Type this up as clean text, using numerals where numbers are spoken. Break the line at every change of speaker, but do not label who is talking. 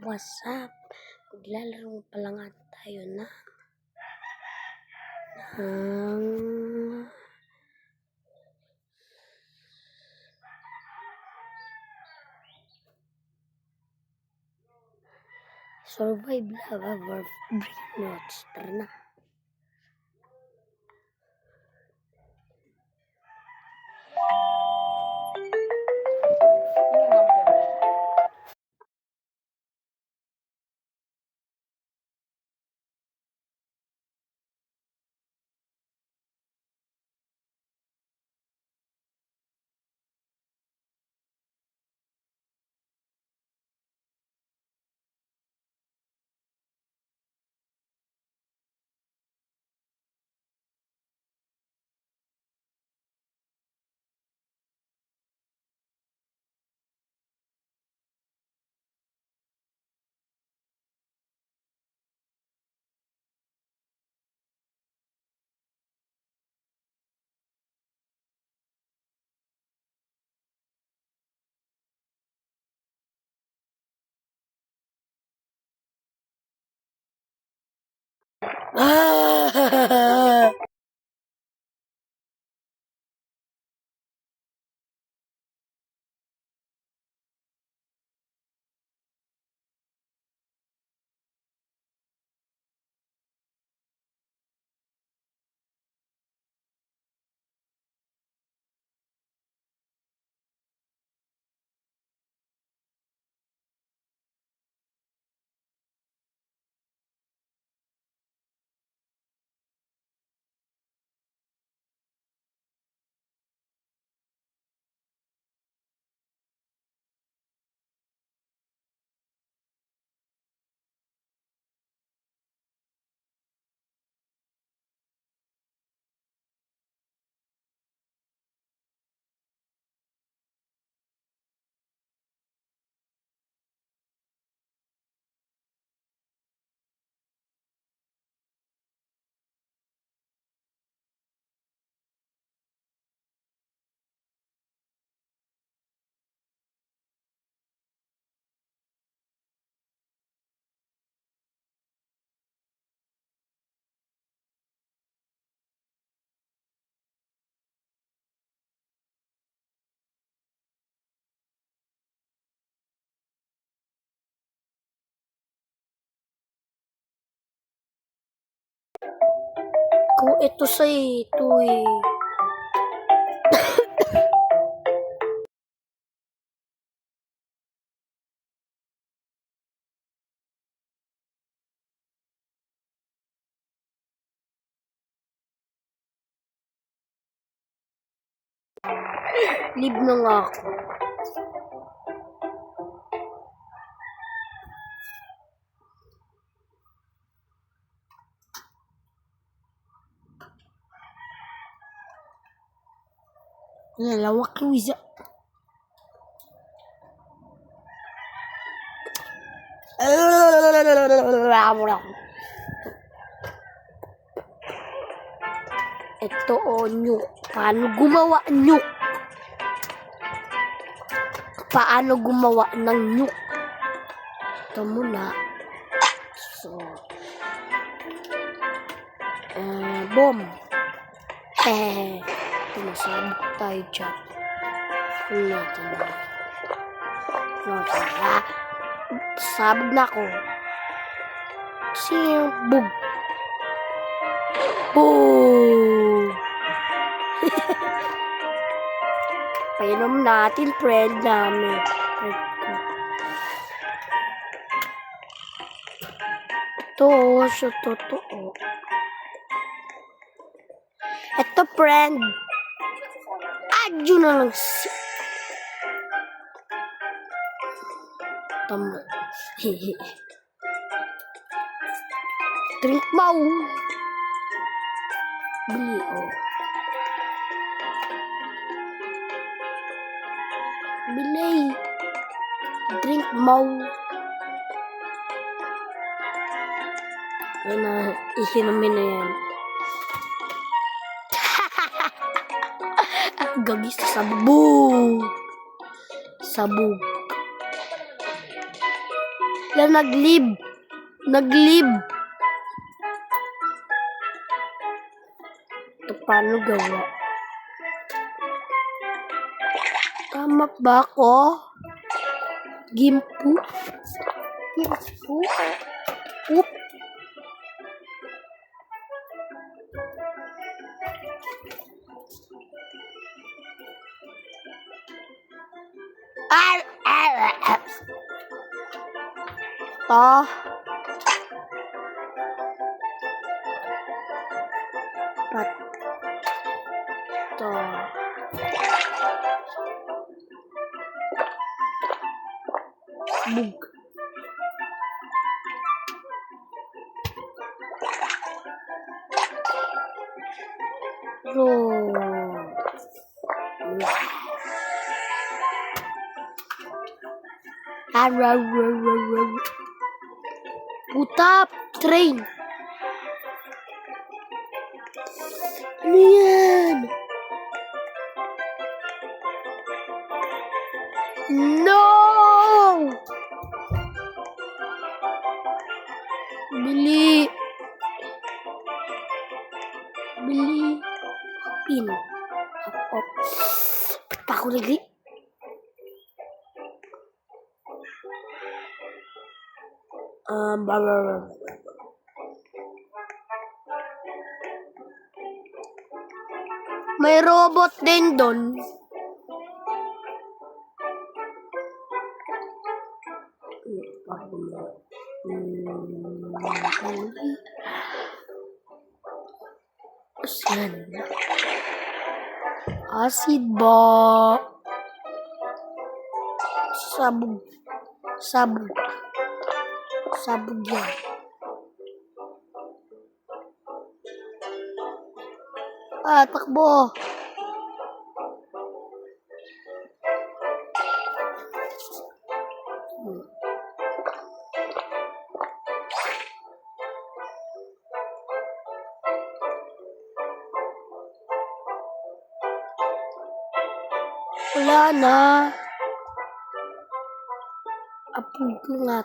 What's up? Maglalaro pa lang nga tayo ng Survive Lava Brain Notes. Tara na. Kung ito sa ito Live na nga ako. Nalawak yung isa. Ito nyuk. Paano gumawa nyuk? Paano gumawa ng nyuk? Ito muna. So, bomb. Tumasabog tayo dyan. Sabog na ako. Bug. Boom! Painom natin friend namin. Ito, so totoo. Ito friend. Adyo na lang si... Tama. Drink bow. Bili, Bilay. Drink bow. Ay na, ihinamin na yan. Gagis sa sabog. Sabog. Naglib. Naglib. Ito paano gawa? Tama ba ako? Gimpu? Gimpu? Oop. Ito. Ito. Bug. Puta, train. Ano yan? No! Bili. Bili. Pin. Hop. Pa ako nagli. May robot din doon. Ayan. Acid ba? Sabog. Sabog. Sabog yan. Takbo. Wala na. Apog ko nga.